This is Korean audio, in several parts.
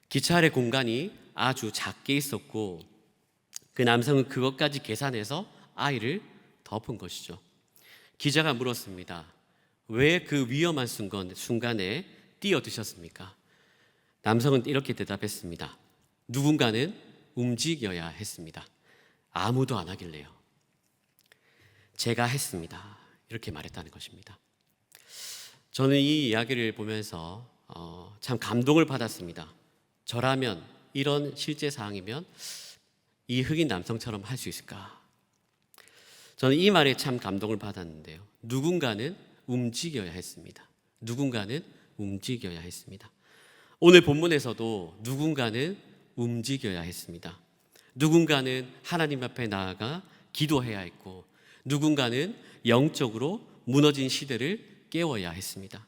기차 아래 공간이 아주 작게 있었고 그 남성은 그것까지 계산해서 아이를 덮은 것이죠. 기자가 물었습니다. 왜 그 위험한 순간에 뛰어드셨습니까? 남성은 이렇게 대답했습니다. 누군가는 움직여야 했습니다. 아무도 안 하길래요. 제가 했습니다. 이렇게 말했다는 것입니다. 저는 이 이야기를 보면서 참 감동을 받았습니다. 저라면 이런 실제 상황이면 이 흑인 남성처럼 할 수 있을까? 저는 이 말에 참 감동을 받았는데요. 누군가는 움직여야 했습니다. 누군가는 움직여야 했습니다. 오늘 본문에서도 누군가는 움직여야 했습니다. 누군가는 하나님 앞에 나아가 기도해야 했고 누군가는 영적으로 무너진 시대를 깨워야 했습니다.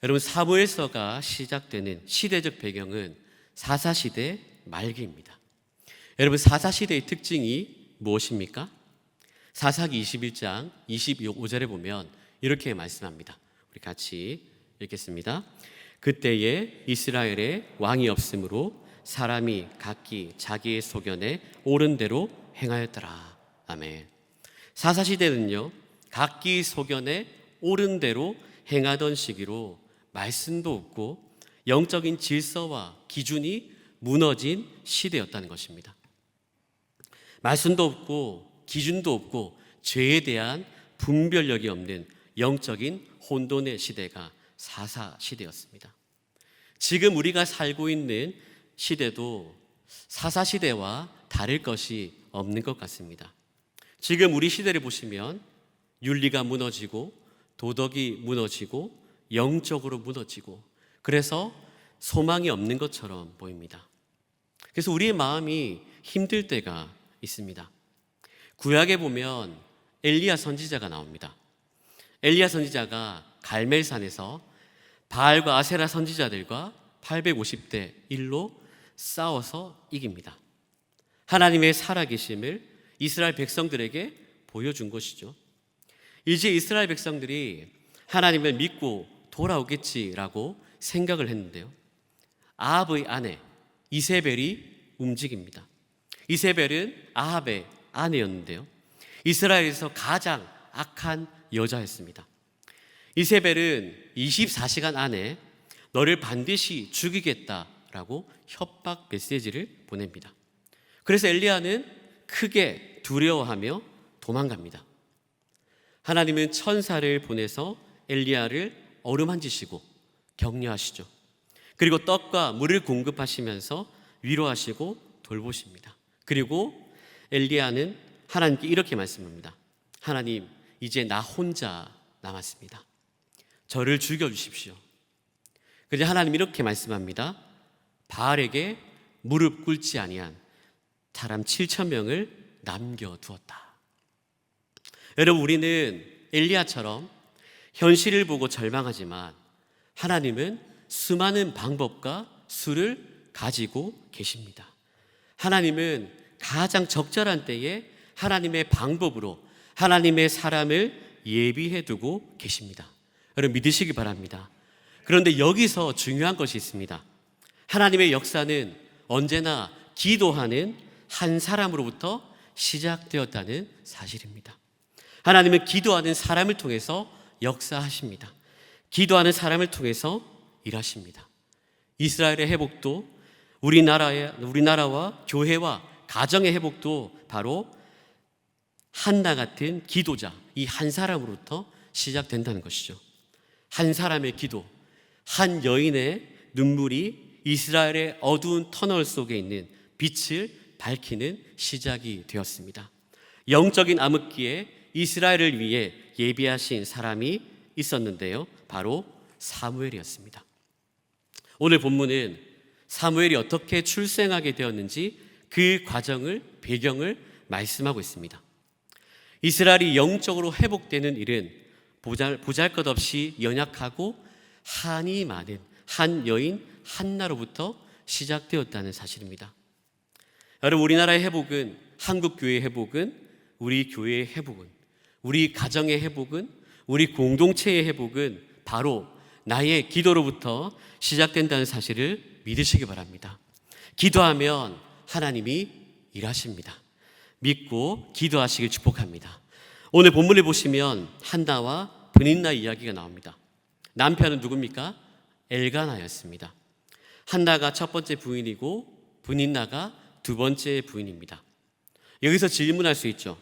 여러분, 사무엘서가 시작되는 시대적 배경은 사사시대 말기입니다. 여러분, 사사시대의 특징이 무엇입니까? 사사기 21장 25절에 보면 이렇게 말씀합니다. 우리 같이 읽겠습니다. 그때에 이스라엘에 왕이 없으므로 사람이 각기 자기의 소견에 옳은 대로 행하였더라. 아멘. 사사시대는요, 각기 소견에 옳은 대로 행하던 시기로 말씀도 없고 영적인 질서와 기준이 무너진 시대였다는 것입니다. 말씀도 없고 기준도 없고 죄에 대한 분별력이 없는 영적인 혼돈의 시대가 사사시대였습니다. 지금 우리가 살고 있는 시대도 사사시대와 다를 것이 없는 것 같습니다. 지금 우리 시대를 보시면 윤리가 무너지고 도덕이 무너지고 영적으로 무너지고 그래서 소망이 없는 것처럼 보입니다. 그래서 우리의 마음이 힘들 때가 있습니다. 구약에 보면 엘리야 선지자가 나옵니다. 엘리야 선지자가 갈멜산에서 바알과 아세라 선지자들과 850대 1로 싸워서 이깁니다. 하나님의 살아계심을 이스라엘 백성들에게 보여준 것이죠. 이제 이스라엘 백성들이 하나님을 믿고 돌아오겠지라고 생각을 했는데요. 아합의 아내 이세벨이 움직입니다. 이세벨은 아합의 아내였는데요. 이스라엘에서 가장 악한 여자였습니다. 이세벨은 24시간 안에 너를 반드시 죽이겠다라고 협박 메시지를 보냅니다. 그래서 엘리야는 크게 두려워하며 도망갑니다. 하나님은 천사를 보내서 엘리야를 어루만지시고 격려하시죠. 그리고 떡과 물을 공급하시면서 위로하시고 돌보십니다. 그리고 엘리야는 하나님께 이렇게 말씀합니다. 하나님, 이제 나 혼자 남았습니다. 저를 죽여주십시오. 그래서 하나님 이렇게 말씀합니다. 바알에게 무릎 꿇지 아니한 사람 7,000명을 남겨두었다. 여러분, 우리는 엘리야처럼 현실을 보고 절망하지만 하나님은 수많은 방법과 수를 가지고 계십니다. 하나님은 가장 적절한 때에 하나님의 방법으로 하나님의 사람을 예비해 두고 계십니다. 여러분, 믿으시기 바랍니다. 그런데 여기서 중요한 것이 있습니다. 하나님의 역사는 언제나 기도하는 한 사람으로부터 시작되었다는 사실입니다. 하나님은 기도하는 사람을 통해서 역사하십니다. 기도하는 사람을 통해서 일하십니다. 이스라엘의 회복도 우리나라와 교회와 가정의 회복도 바로 한나 같은 기도자, 이 한 사람으로부터 시작된다는 것이죠. 한 사람의 기도, 한 여인의 눈물이 이스라엘의 어두운 터널 속에 있는 빛을 밝히는 시작이 되었습니다. 영적인 암흑기에 이스라엘을 위해 예비하신 사람이 있었는데요. 바로 사무엘이었습니다. 오늘 본문은 사무엘이 어떻게 출생하게 되었는지 그 과정을, 배경을 말씀하고 있습니다. 이스라엘이 영적으로 회복되는 일은 보잘것없이 연약하고 한이 많은 한 여인 한나로부터 시작되었다는 사실입니다. 여러분, 우리나라의 회복은, 한국교회의 회복은, 우리 교회의 회복은, 우리 가정의 회복은, 우리 공동체의 회복은 바로 나의 기도로부터 시작된다는 사실을 믿으시기 바랍니다. 기도하면 하나님이 일하십니다. 믿고 기도하시길 축복합니다. 오늘 본문을 보시면 한나와 브닌나 이야기가 나옵니다. 남편은 누굽니까? 엘가나였습니다. 한나가 첫 번째 부인이고 브닌나가 두 번째 부인입니다. 여기서 질문할 수 있죠.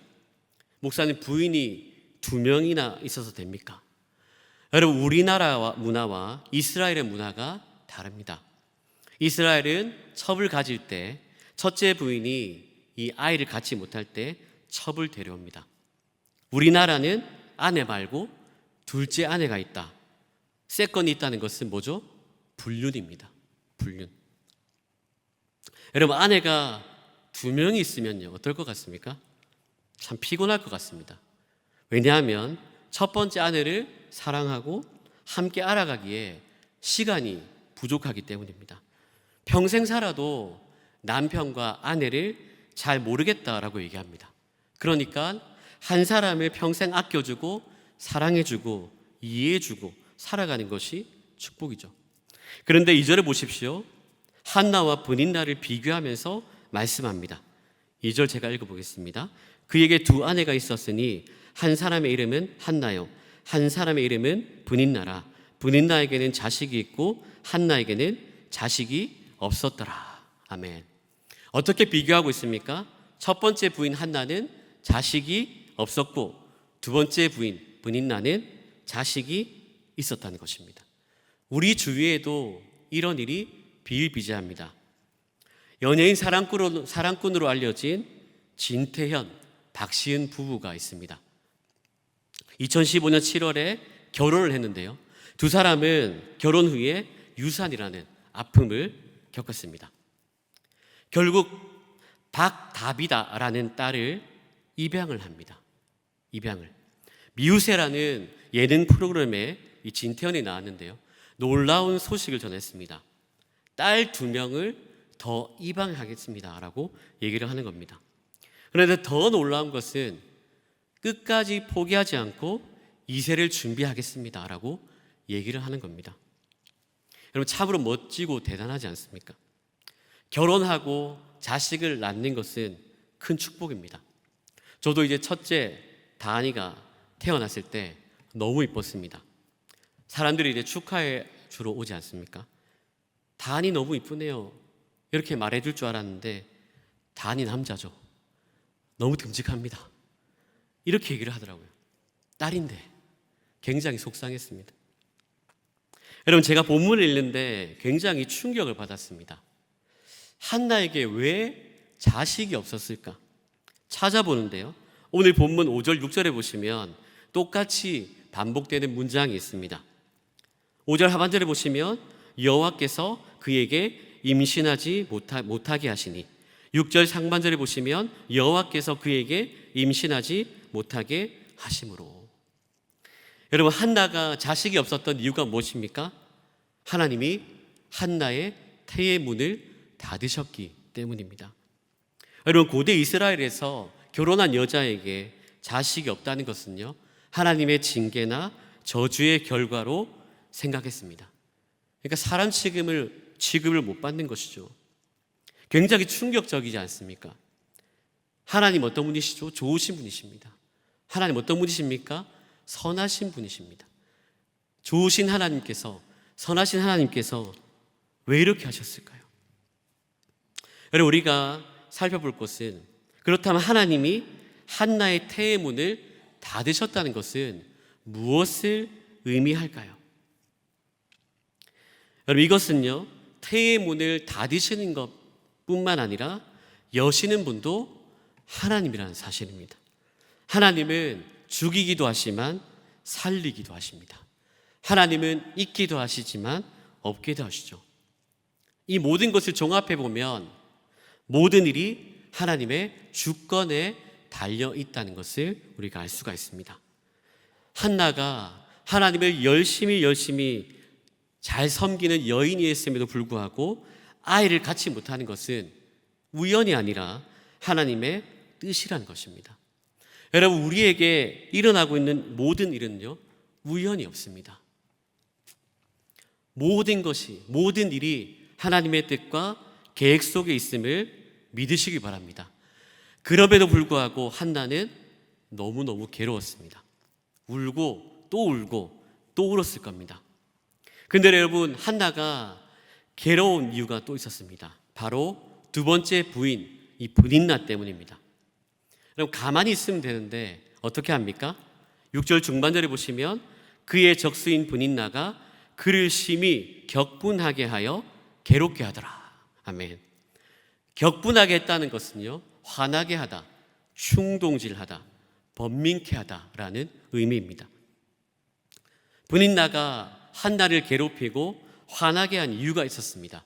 목사님, 부인이 두 명이나 있어서 됩니까? 여러분, 우리나라와 문화와 이스라엘의 문화가 다릅니다. 이스라엘은 첩을 가질 때 첫째 부인이 이 아이를 갖지 못할 때 첩을 데려옵니다. 우리나라는 아내 말고 둘째 아내가 있다, 세컨이 있다는 것은 뭐죠? 불륜입니다. 불륜. 여러분, 아내가 두 명이 있으면요, 어떨 것 같습니까? 참 피곤할 것 같습니다. 왜냐하면 첫 번째 아내를 사랑하고 함께 알아가기에 시간이 부족하기 때문입니다. 평생 살아도 남편과 아내를 잘 모르겠다라고 얘기합니다. 그러니까 한 사람을 평생 아껴주고 사랑해주고 이해해주고 살아가는 것이 축복이죠. 그런데 2절을 보십시오. 한나와 브닌나를 비교하면서 말씀합니다. 2절 제가 읽어보겠습니다. 그에게 두 아내가 있었으니 한 사람의 이름은 한나요, 한 사람의 이름은 브닌나라. 브닌나에게는 자식이 있고 한나에게는 자식이 없었더라. 아멘. 어떻게 비교하고 있습니까? 첫 번째 부인 한나는 자식이 없었고 두 번째 부인 브닌나는 자식이 있었다는 것입니다. 우리 주위에도 이런 일이 비일비재합니다. 연예인 사랑꾼으로 알려진 진태현, 박시은 부부가 있습니다. 2015년 7월에 결혼을 했는데요, 두 사람은 결혼 후에 유산이라는 아픔을 겪었습니다. 결국 박다비다라는 딸을 입양을 합니다. 입양을. 미우새라는 예능 프로그램에 이 진태현이 나왔는데요, 놀라운 소식을 전했습니다. 딸 2명을 더 입양하겠습니다 라고 얘기를 하는 겁니다. 그런데 더 놀라운 것은 끝까지 포기하지 않고 2세를 준비하겠습니다 라고 얘기를 하는 겁니다. 여러분, 참으로 멋지고 대단하지 않습니까? 결혼하고 자식을 낳는 것은 큰 축복입니다. 저도 이제 첫째 다한이가 태어났을 때 너무 이뻤습니다. 사람들이 이제 축하해 주러 오지 않습니까? 다한이 너무 이쁘네요 이렇게 말해줄 줄 알았는데 다한이 남자죠. 너무 듬직합니다 이렇게 얘기를 하더라고요. 딸인데 굉장히 속상했습니다. 여러분, 제가 본문을 읽는데 굉장히 충격을 받았습니다. 한나에게 왜 자식이 없었을까 찾아보는데요, 오늘 본문 5절 6절에 보시면 똑같이 반복되는 문장이 있습니다. 5절 하반절에 보시면 여호와께서 그에게 임신하지 못하게 하시니, 6절 상반절에 보시면 여호와께서 그에게 임신하지 못하게 하심으로. 여러분, 한나가 자식이 없었던 이유가 무엇입니까? 하나님이 한나의 태의 문을 닫으셨기 때문입니다. 여러분, 고대 이스라엘에서 결혼한 여자에게 자식이 없다는 것은요, 하나님의 징계나 저주의 결과로 생각했습니다. 그러니까 사람 취급을 못 받는 것이죠. 굉장히 충격적이지 않습니까? 하나님 어떤 분이시죠? 좋으신 분이십니다. 하나님 어떤 분이십니까? 선하신 분이십니다. 좋으신 하나님께서, 선하신 하나님께서 왜 이렇게 하셨을까요? 여러분, 우리가 살펴볼 것은, 그렇다면 하나님이 한나의 태의 문을 닫으셨다는 것은 무엇을 의미할까요? 여러분, 이것은요, 태의 문을 닫으시는 것뿐만 아니라 여시는 분도 하나님이라는 사실입니다. 하나님은 죽이기도 하시지만 살리기도 하십니다. 하나님은 있기도 하시지만 없기도 하시죠. 이 모든 것을 종합해 보면 모든 일이 하나님의 주권에 달려 있다는 것을 우리가 알 수가 있습니다. 한나가 하나님을 열심히 잘 섬기는 여인이었음에도 불구하고 아이를 갖지 못하는 것은 우연이 아니라 하나님의 뜻이라는 것입니다. 여러분, 우리에게 일어나고 있는 모든 일은요, 우연이 없습니다. 모든 것이, 모든 일이 하나님의 뜻과 계획 속에 있음을 믿으시기 바랍니다. 그럼에도 불구하고 한나는 너무너무 괴로웠습니다. 울고 또 울고 또 울었을 겁니다. 근데 여러분, 한나가 괴로운 이유가 또 있었습니다. 바로 두 번째 부인, 이 브닌나 때문입니다. 그럼 가만히 있으면 되는데 어떻게 합니까? 6절 중반절에 보시면 그의 적수인 브닌나가 그를 심히 격분하게 하여 괴롭게 하더라. 아멘. 격분하게 했다는 것은요, 화나게 하다, 충동질하다, 번민케 하다라는 의미입니다. 브닌나가 한나를 괴롭히고 화나게 한 이유가 있었습니다.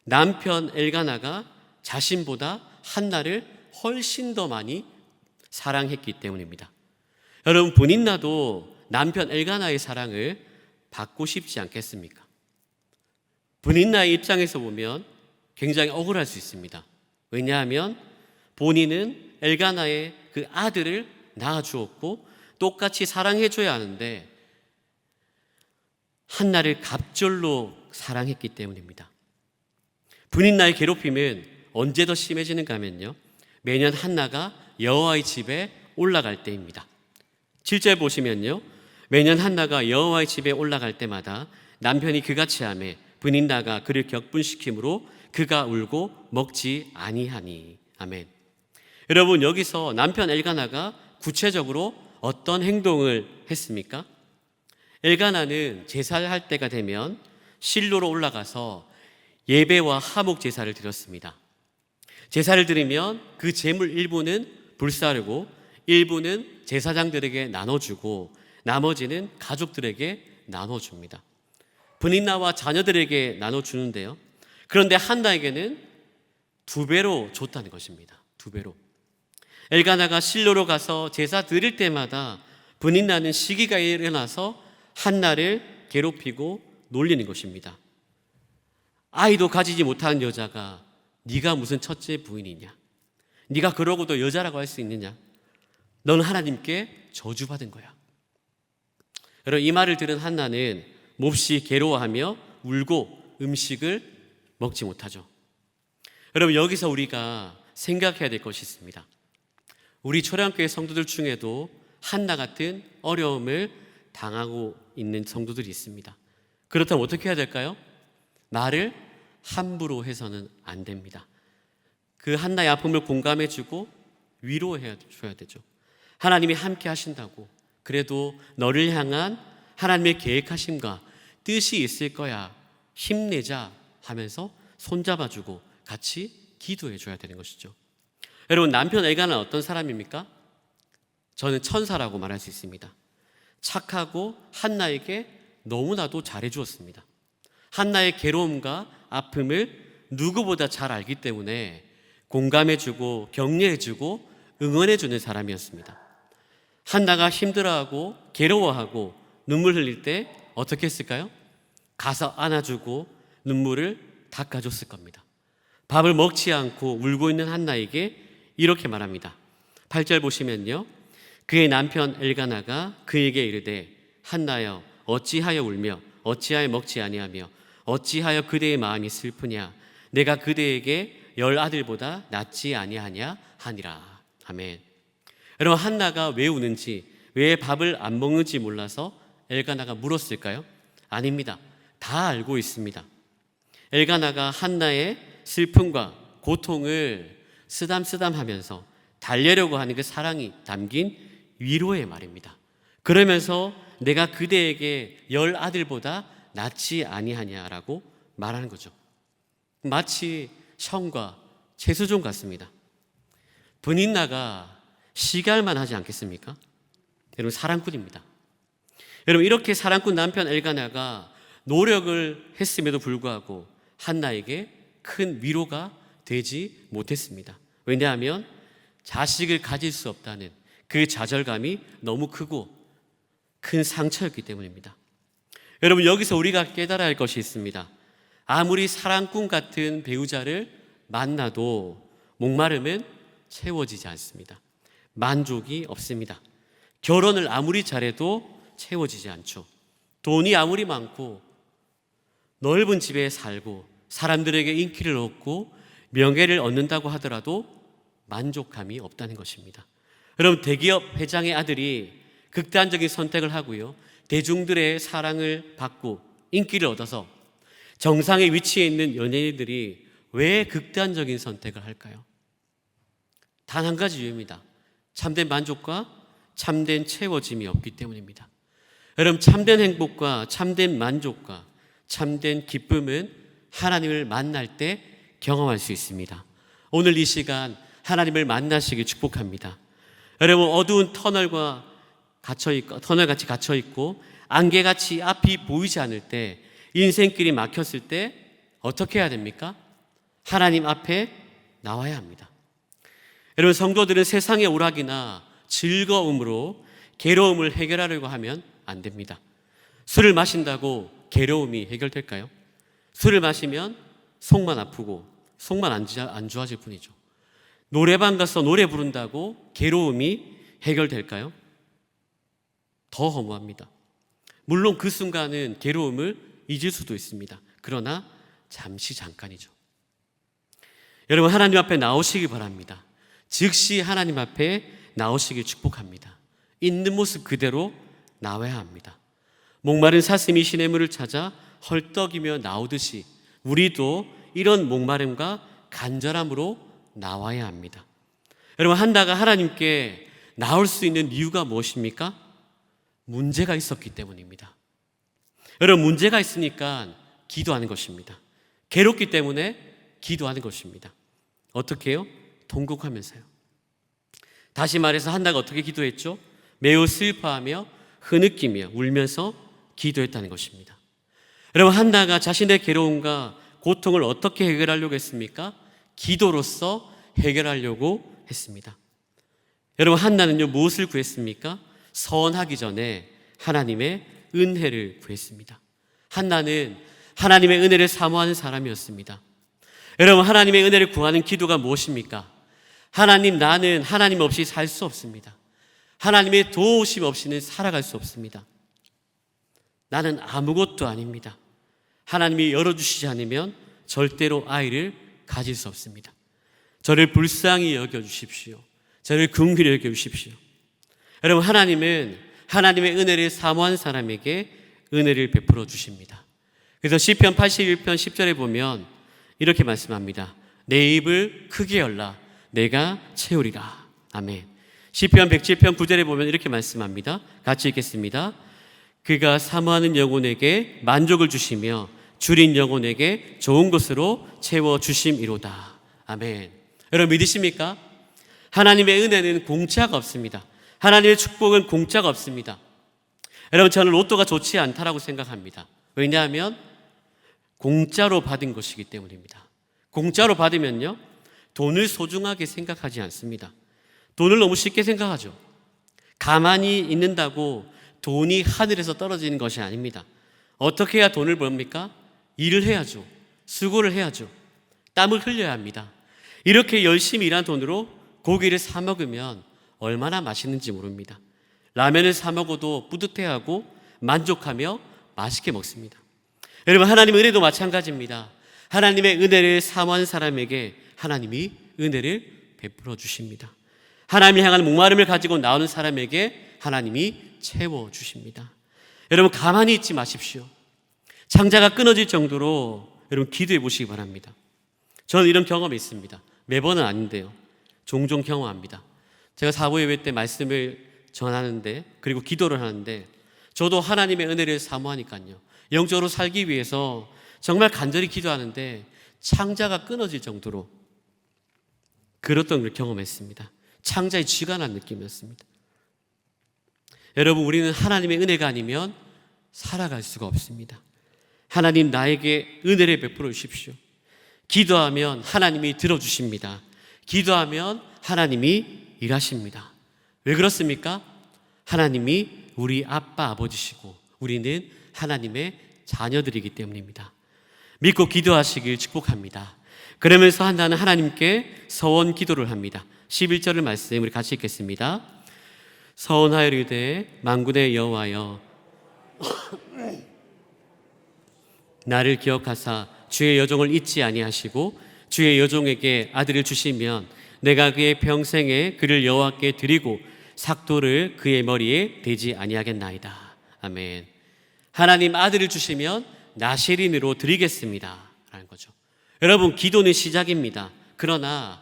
남편 엘가나가 자신보다 한나를 훨씬 더 많이 사랑했기 때문입니다. 여러분, 브닌나도 남편 엘가나의 사랑을 받고 싶지 않겠습니까? 브닌나의 입장에서 보면 굉장히 억울할 수 있습니다. 왜냐하면 본인은 엘가나의 그 아들을 낳아주었고 똑같이 사랑해줘야 하는데 한나를 갑절로 사랑했기 때문입니다. 브닌나의 괴롭힘은 언제 더 심해지는가 하면요, 매년 한나가 여호와의 집에 올라갈 때입니다. 7절 보시면요, 매년 한나가 여호와의 집에 올라갈 때마다 남편이 그같이 하매 브닌나가 그를 격분시키므로 그가 울고 먹지 아니하니. 아멘. 여러분, 여기서 남편 엘가나가 구체적으로 어떤 행동을 했습니까? 엘가나는 제사를 할 때가 되면 실로로 올라가서 예배와 화목 제사를 드렸습니다. 제사를 드리면 그 제물 일부는 불사르고 일부는 제사장들에게 나눠주고 나머지는 가족들에게 나눠줍니다. 브닌나와 자녀들에게 나눠주는데요, 그런데 한나에게는 2배로 줬다는 것입니다. 2배로. 엘가나가 실로로 가서 제사 드릴 때마다 브닌나는 시기가 일어나서 한나를 괴롭히고 놀리는 것입니다. 아이도 가지지 못한 여자가 네가 무슨 첫째 부인이냐? 네가 그러고도 여자라고 할 수 있느냐? 너는 하나님께 저주받은 거야. 여러분, 이 말을 들은 한나는 몹시 괴로워하며 울고 음식을 먹지 못하죠. 여러분, 여기서 우리가 생각해야 될 것이 있습니다. 우리 초량교회 성도들 중에도 한나 같은 어려움을 당하고 있는 성도들이 있습니다. 그렇다면 어떻게 해야 될까요? 말을 함부로 해서는 안 됩니다. 그 한나의 아픔을 공감해주고 위로해 줘야 되죠. 하나님이 함께 하신다고, 그래도 너를 향한 하나님의 계획하심과 뜻이 있을 거야, 힘내자 하면서 손잡아주고 같이 기도해 줘야 되는 것이죠. 여러분, 남편 엘가나는 어떤 사람입니까? 저는 천사라고 말할 수 있습니다. 착하고 한나에게 너무나도 잘해 주었습니다. 한나의 괴로움과 아픔을 누구보다 잘 알기 때문에 공감해주고 격려해주고 응원해주는 사람이었습니다. 한나가 힘들어하고 괴로워하고 눈물 흘릴 때 어떻게 했을까요? 가서 안아주고 눈물을 닦아줬을 겁니다. 밥을 먹지 않고 울고 있는 한나에게 이렇게 말합니다. 8절 보시면요, 그의 남편 엘가나가 그에게 이르되 한나여 어찌하여 울며 어찌하여 먹지 아니하며 어찌하여 그대의 마음이 슬프냐? 내가 그대에게 10 아들보다 낫지 아니하냐 하니라. 아멘. 여러분, 한나가 왜 우는지, 왜 밥을 안 먹는지 몰라서 엘가나가 물었을까요? 아닙니다. 다 알고 있습니다. 엘가나가 한나의 슬픔과 고통을 쓰담쓰담하면서 달래려고 하는 그 사랑이 담긴 위로의 말입니다. 그러면서 내가 그대에게 10 아들보다 낫지 아니하냐라고 말하는 거죠. 마치 형과 최수종 같습니다. 브닌나가 시갈만 하지 않겠습니까? 여러분, 사랑꾼입니다. 여러분, 이렇게 사랑꾼 남편 엘가나가 노력을 했음에도 불구하고 한나에게 큰 위로가 되지 못했습니다. 왜냐하면 자식을 가질 수 없다는 그 좌절감이 너무 크고 큰 상처였기 때문입니다. 여러분, 여기서 우리가 깨달아야 할 것이 있습니다. 아무리 사랑꾼 같은 배우자를 만나도 목마름은 채워지지 않습니다. 만족이 없습니다. 결혼을 아무리 잘해도 채워지지 않죠. 돈이 아무리 많고 넓은 집에 살고 사람들에게 인기를 얻고 명예를 얻는다고 하더라도 만족감이 없다는 것입니다. 여러분, 대기업 회장의 아들이 극단적인 선택을 하고요, 대중들의 사랑을 받고 인기를 얻어서 정상의 위치에 있는 연예인들이 왜 극단적인 선택을 할까요? 단 한 가지 이유입니다. 참된 만족과 참된 채워짐이 없기 때문입니다. 여러분, 참된 행복과 참된 만족과 참된 기쁨은 하나님을 만날 때 경험할 수 있습니다. 오늘 이 시간 하나님을 만나시길 축복합니다. 여러분, 어두운 터널같이 갇혀있고 안개같이 앞이 보이지 않을 때, 인생길이 막혔을 때 어떻게 해야 됩니까? 하나님 앞에 나와야 합니다. 여러분, 성도들은 세상의 오락이나 즐거움으로 괴로움을 해결하려고 하면 안 됩니다. 술을 마신다고 괴로움이 해결될까요? 술을 마시면 속만 아프고 속만 안 좋아질 뿐이죠. 노래방 가서 노래 부른다고 괴로움이 해결될까요? 더 허무합니다. 물론 그 순간은 괴로움을 잊을 수도 있습니다. 그러나 잠깐이죠. 여러분, 하나님 앞에 나오시기 바랍니다. 즉시 하나님 앞에 나오시길 축복합니다. 있는 모습 그대로 나와야 합니다. 목마른 사슴이 시냇물을 찾아 헐떡이며 나오듯이 우리도 이런 목마름과 간절함으로 나와야 합니다. 여러분, 한나가 하나님께 나올 수 있는 이유가 무엇입니까? 문제가 있었기 때문입니다. 여러분, 문제가 있으니까 기도하는 것입니다. 괴롭기 때문에 기도하는 것입니다. 어떻게 해요? 통곡하면서요. 다시 말해서 한나가 어떻게 기도했죠? 매우 슬퍼하며 흐느끼며 울면서 기도했다는 것입니다. 여러분, 한나가 자신의 괴로움과 고통을 어떻게 해결하려고 했습니까? 기도로서 해결하려고 했습니다. 여러분, 한나는요, 무엇을 구했습니까? 서원하기 전에 하나님의 은혜를 구했습니다. 한나는 하나님의 은혜를 사모하는 사람이었습니다. 여러분, 하나님의 은혜를 구하는 기도가 무엇입니까? 하나님, 나는 하나님 없이 살 수 없습니다. 하나님의 도우심 없이는 살아갈 수 없습니다. 나는 아무것도 아닙니다. 하나님이 열어주시지 않으면 절대로 아이를 가질 수 없습니다. 저를 불쌍히 여겨주십시오. 저를 긍휼히 여겨주십시오. 여러분, 하나님은 하나님의 은혜를 사모한 사람에게 은혜를 베풀어 주십니다. 그래서 시편 81편 10절에 보면 이렇게 말씀합니다. 내 입을 크게 열라 내가 채우리라. 아멘. 시편 107편 9절에 보면 이렇게 말씀합니다. 같이 읽겠습니다. 그가 사모하는 영혼에게 만족을 주시며 줄인 영혼에게 좋은 것으로 채워주심이로다. 아멘. 여러분, 믿으십니까? 하나님의 은혜는 공짜가 없습니다. 하나님의 축복은 공짜가 없습니다. 여러분, 저는 로또가 좋지 않다라고 생각합니다. 왜냐하면 공짜로 받은 것이기 때문입니다. 공짜로 받으면요, 돈을 소중하게 생각하지 않습니다. 돈을 너무 쉽게 생각하죠. 가만히 있는다고 돈이 하늘에서 떨어지는 것이 아닙니다. 어떻게 해야 돈을 벌입니까? 일을 해야죠. 수고를 해야죠. 땀을 흘려야 합니다. 이렇게 열심히 일한 돈으로 고기를 사 먹으면 얼마나 맛있는지 모릅니다. 라면을 사 먹어도 뿌듯해하고 만족하며 맛있게 먹습니다. 여러분, 하나님의 은혜도 마찬가지입니다. 하나님의 은혜를 사모하는 사람에게 하나님이 은혜를 베풀어 주십니다. 하나님을 향한 목마름을 가지고 나오는 사람에게 하나님이 채워주십니다. 여러분, 가만히 있지 마십시오. 창자가 끊어질 정도로 여러분 기도해 보시기 바랍니다. 저는 이런 경험이 있습니다. 매번은 아닌데요, 종종 경험합니다. 제가 사부예배 때 말씀을 전하는데, 그리고 기도를 하는데, 저도 하나님의 은혜를 사모하니까요, 영적으로 살기 위해서 정말 간절히 기도하는데 창자가 끊어질 정도로 그랬던 걸 경험했습니다. 창자에 쥐가 난 느낌이었습니다. 여러분, 우리는 하나님의 은혜가 아니면 살아갈 수가 없습니다. 하나님, 나에게 은혜를 베풀어 주십시오. 기도하면 하나님이 들어주십니다. 기도하면 하나님이 일하십니다. 왜 그렇습니까? 하나님이 우리 아빠, 아버지시고 우리는 하나님의 자녀들이기 때문입니다. 믿고 기도하시길 축복합니다. 그러면서 한나는 하나님께 서원 기도를 합니다. 11절을 말씀 우리 같이 읽겠습니다. 서원하여르되 만군의 여호와여 나를 기억하사 주의 여종을 잊지 아니하시고 주의 여종에게 아들을 주시면 내가 그의 평생에 그를 여호와께 드리고 삭도를 그의 머리에 대지 아니하겠나이다. 아멘. 하나님 아들을 주시면 나시린으로 드리겠습니다 라는 거죠. 여러분, 기도는 시작입니다. 그러나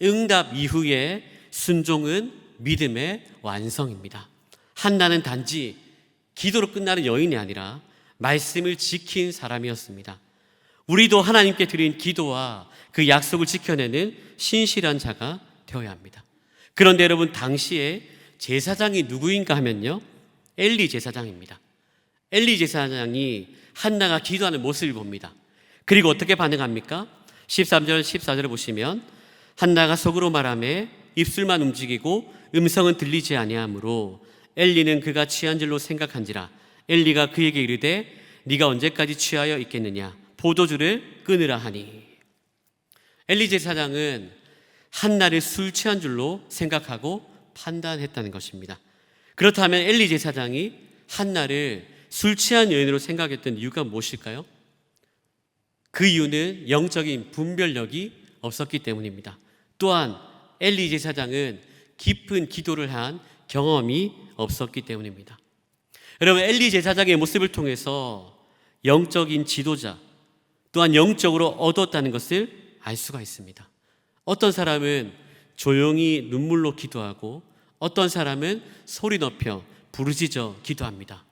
응답 이후에 순종은 믿음의 완성입니다. 한나는 단지 기도로 끝나는 여인이 아니라 말씀을 지킨 사람이었습니다. 우리도 하나님께 드린 기도와 그 약속을 지켜내는 신실한 자가 되어야 합니다. 그런데 여러분, 당시에 제사장이 누구인가 하면요, 엘리 제사장입니다. 엘리 제사장이 한나가 기도하는 모습을 봅니다. 그리고 어떻게 반응합니까? 13절 14절을 보시면 한나가 속으로 말하며 입술만 움직이고 음성은 들리지 아니하므로 엘리는 그가 취한 줄로 생각한지라. 엘리가 그에게 이르되 네가 언제까지 취하여 있겠느냐, 포도주를 끊으라 하니. 엘리 제사장은 한나를 술 취한 줄로 생각하고 판단했다는 것입니다. 그렇다면 엘리 제사장이 한나를 술 취한 여인으로 생각했던 이유가 무엇일까요? 그 이유는 영적인 분별력이 없었기 때문입니다. 또한 엘리 제사장은 깊은 기도를 한 경험이 없었기 때문입니다. 여러분, 엘리 제사장의 모습을 통해서 영적인 지도자, 또한 영적으로 얻었다는 것을 알 수가 있습니다. 어떤 사람은 조용히 눈물로 기도하고 어떤 사람은 소리 높여 부르짖어 기도합니다.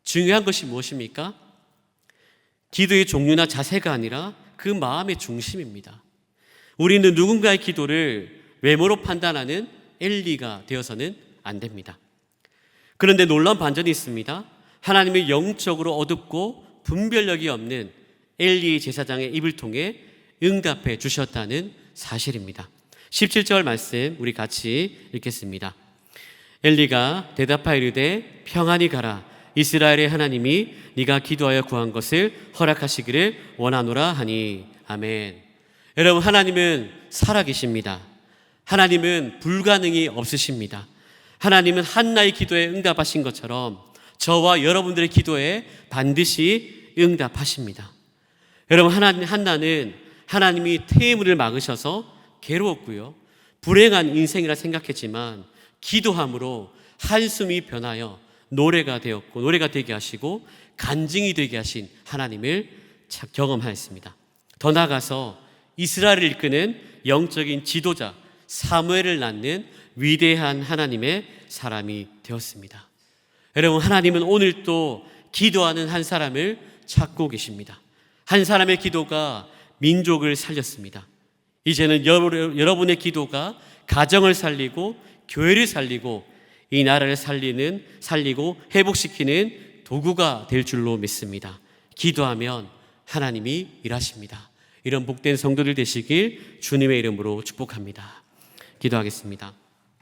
중요한 것이 무엇입니까? 기도의 종류나 자세가 아니라 그 마음의 중심입니다. 우리는 누군가의 기도를 외모로 판단하는 엘리가 되어서는 안 됩니다. 그런데 놀라운 반전이 있습니다. 하나님의 영적으로 어둡고 분별력이 없는 엘리 제사장의 입을 통해 응답해 주셨다는 사실입니다. 17절 말씀 우리 같이 읽겠습니다. 엘리가 대답하여 이르되 평안히 가라. 이스라엘의 하나님이 네가 기도하여 구한 것을 허락하시기를 원하노라 하니. 아멘. 여러분, 하나님은 살아계십니다. 하나님은 불가능이 없으십니다. 하나님은 한나의 기도에 응답하신 것처럼 저와 여러분들의 기도에 반드시 응답하십니다. 여러분, 한나는 하나님이 태물을 막으셔서 괴로웠고요, 불행한 인생이라 생각했지만 기도함으로 한숨이 변하여 노래가 되었고, 노래가 되게 하시고 간증이 되게 하신 하나님을 경험하였습니다. 더 나아가서 이스라엘을 이끄는 영적인 지도자 사무엘을 낳는 위대한 하나님의 사람이 되었습니다. 여러분, 하나님은 오늘 또 기도하는 한 사람을 찾고 계십니다. 한 사람의 기도가 민족을 살렸습니다. 이제는 여러분의 기도가 가정을 살리고 교회를 살리고 이 나라를 살리고 회복시키는 도구가 될 줄로 믿습니다. 기도하면 하나님이 일하십니다. 이런 복된 성도들 되시길 주님의 이름으로 축복합니다. 기도하겠습니다.